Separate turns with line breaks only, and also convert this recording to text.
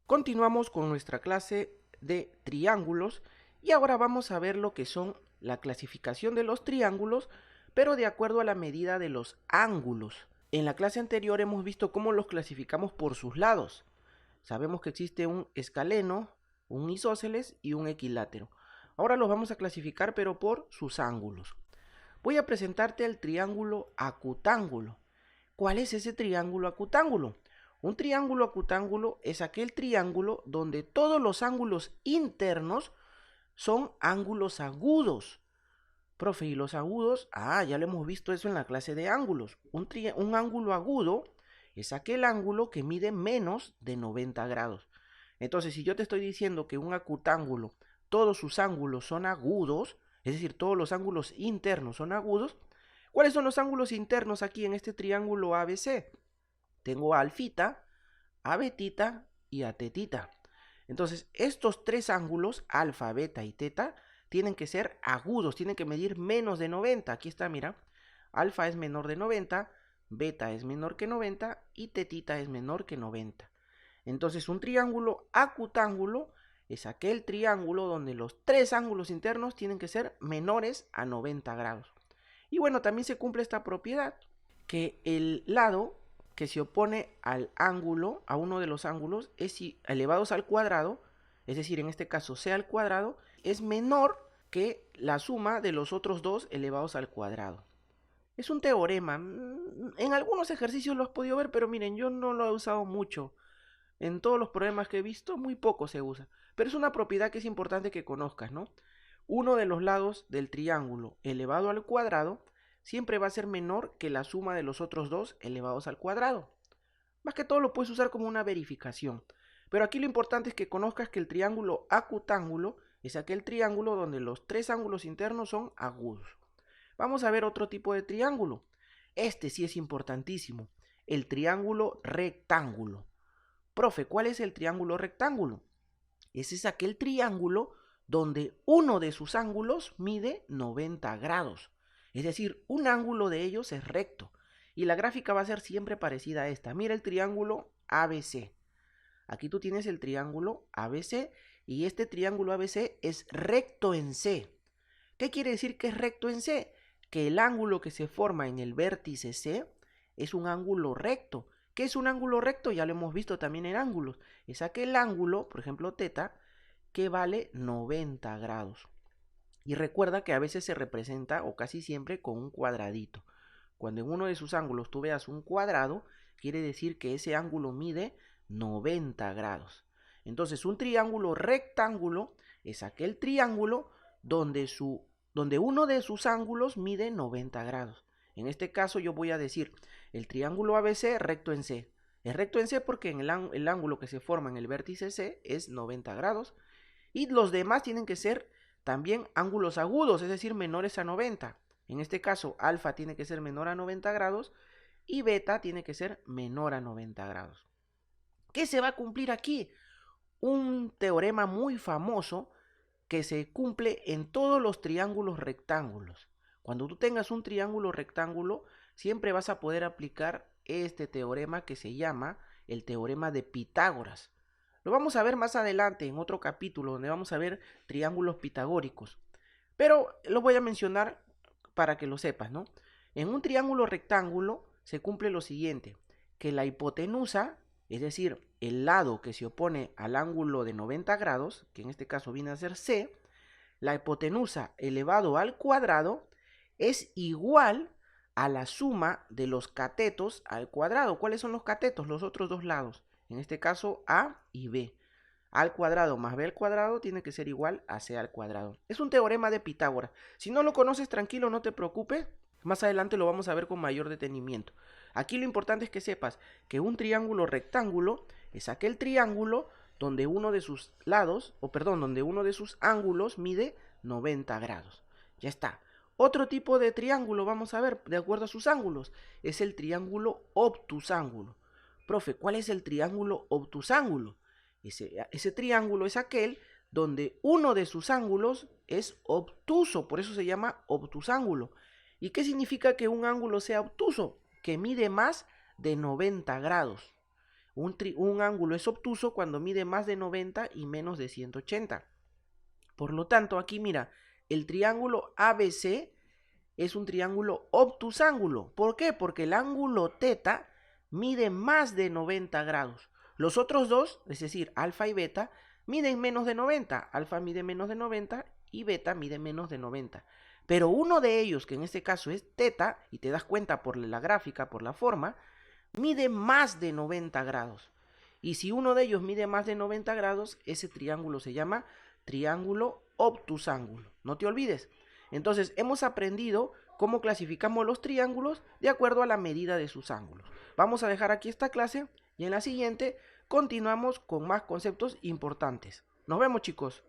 Continuamos con nuestra clase de triángulos y ahora vamos a ver lo que son la clasificación de los triángulos, pero de acuerdo a la medida de los ángulos. En la clase anterior hemos visto cómo los clasificamos por sus lados. Sabemos que existe un escaleno, un isósceles y un equilátero. Ahora los vamos a clasificar pero por sus ángulos. Voy a presentarte el triángulo acutángulo. ¿Cuál es ese triángulo acutángulo? Un triángulo acutángulo es aquel triángulo donde todos los ángulos internos son ángulos agudos. Profe, ¿y los agudos? Ya lo hemos visto eso en la clase de ángulos. Un ángulo agudo es aquel ángulo que mide menos de 90 grados. Entonces, si yo te estoy diciendo que un acutángulo, todos sus ángulos son agudos, es decir, todos los ángulos internos son agudos, ¿cuáles son los ángulos internos aquí en este triángulo ABC? Tengo a alfita, a betita y a tetita. Entonces, estos tres ángulos, alfa, beta y teta, tienen que ser agudos, tienen que medir menos de 90. Aquí está, mira. Alfa es menor de 90, beta es menor que 90 y tetita es menor que 90. Entonces, un triángulo acutángulo es aquel triángulo donde los tres ángulos internos tienen que ser menores a 90 grados. Y bueno, también se cumple esta propiedad, que el lado que se opone al ángulo, a uno de los ángulos, es elevados al cuadrado, es decir, en este caso c al cuadrado, es menor que la suma de los otros dos elevados al cuadrado. Es un teorema. En algunos ejercicios lo has podido ver, pero miren, yo no lo he usado mucho. En todos los problemas que he visto, muy poco se usa. Pero es una propiedad que es importante que conozcas, ¿no? Uno de los lados del triángulo elevado al cuadrado siempre va a ser menor que la suma de los otros dos elevados al cuadrado. Más que todo lo puedes usar como una verificación. Pero aquí lo importante es que conozcas que el triángulo acutángulo es aquel triángulo donde los tres ángulos internos son agudos. Vamos a ver otro tipo de triángulo. Este sí es importantísimo. El triángulo rectángulo. Profe, ¿cuál es el triángulo rectángulo? Ese es aquel triángulo donde uno de sus ángulos mide 90 grados. Es decir, un ángulo de ellos es recto. Y la gráfica va a ser siempre parecida a esta. Mira el triángulo ABC. Aquí tú tienes el triángulo ABC y este triángulo ABC es recto en C. ¿Qué quiere decir que es recto en C? Que el ángulo que se forma en el vértice C es un ángulo recto. ¿Qué es un ángulo recto? Ya lo hemos visto también en ángulos. Es aquel ángulo, por ejemplo teta, que vale 90 grados. Y recuerda que a veces se representa, o casi siempre, con un cuadradito. Cuando en uno de sus ángulos tú veas un cuadrado, quiere decir que ese ángulo mide 90 grados. Entonces, un triángulo rectángulo es aquel triángulo donde uno de sus ángulos mide 90 grados. En este caso yo voy a decir el triángulo ABC recto en C. Es recto en C porque en el ángulo que se forma en el vértice C es 90 grados. Y los demás tienen que ser también ángulos agudos, es decir, menores a 90. En este caso, alfa tiene que ser menor a 90 grados y beta tiene que ser menor a 90 grados. ¿Qué se va a cumplir aquí? Un teorema muy famoso que se cumple en todos los triángulos rectángulos. Cuando tú tengas un triángulo rectángulo, siempre vas a poder aplicar este teorema que se llama el teorema de Pitágoras. Lo vamos a ver más adelante en otro capítulo donde vamos a ver triángulos pitagóricos. Pero lo voy a mencionar para que lo sepas, ¿no? En un triángulo rectángulo se cumple lo siguiente, que la hipotenusa, es decir, el lado que se opone al ángulo de 90 grados, que en este caso viene a ser C, la hipotenusa elevado al cuadrado es igual a la suma de los catetos al cuadrado. ¿Cuáles son los catetos? Los otros dos lados. En este caso A y B. A al cuadrado más B al cuadrado tiene que ser igual a C al cuadrado. Es un teorema de Pitágoras. Si no lo conoces, tranquilo, no te preocupes. Más adelante lo vamos a ver con mayor detenimiento. Aquí lo importante es que sepas que un triángulo rectángulo es aquel triángulo donde uno de sus lados, donde uno de sus ángulos mide 90 grados. Ya está. Otro tipo de triángulo, vamos a ver, de acuerdo a sus ángulos, es el triángulo obtusángulo. Profe, ¿cuál es el triángulo obtusángulo? Ese triángulo es aquel donde uno de sus ángulos es obtuso, por eso se llama obtusángulo. ¿Y qué significa que un ángulo sea obtuso? Que mide más de 90 grados. Un ángulo es obtuso cuando mide más de 90 y menos de 180. Por lo tanto, aquí mira, el triángulo ABC es un triángulo obtusángulo. ¿Por qué? Porque el ángulo teta mide más de 90 grados. Los otros dos, es decir, alfa y beta, miden menos de 90. Alfa mide menos de 90 y beta mide menos de 90. Pero uno de ellos, que en este caso es teta, y te das cuenta por la gráfica, por la forma, mide más de 90 grados. Y si uno de ellos mide más de 90 grados, ese triángulo se llama triángulo obtusángulo. No te olvides. Entonces, hemos aprendido cómo clasificamos los triángulos de acuerdo a la medida de sus ángulos. Vamos a dejar aquí esta clase y en la siguiente continuamos con más conceptos importantes. Nos vemos, chicos.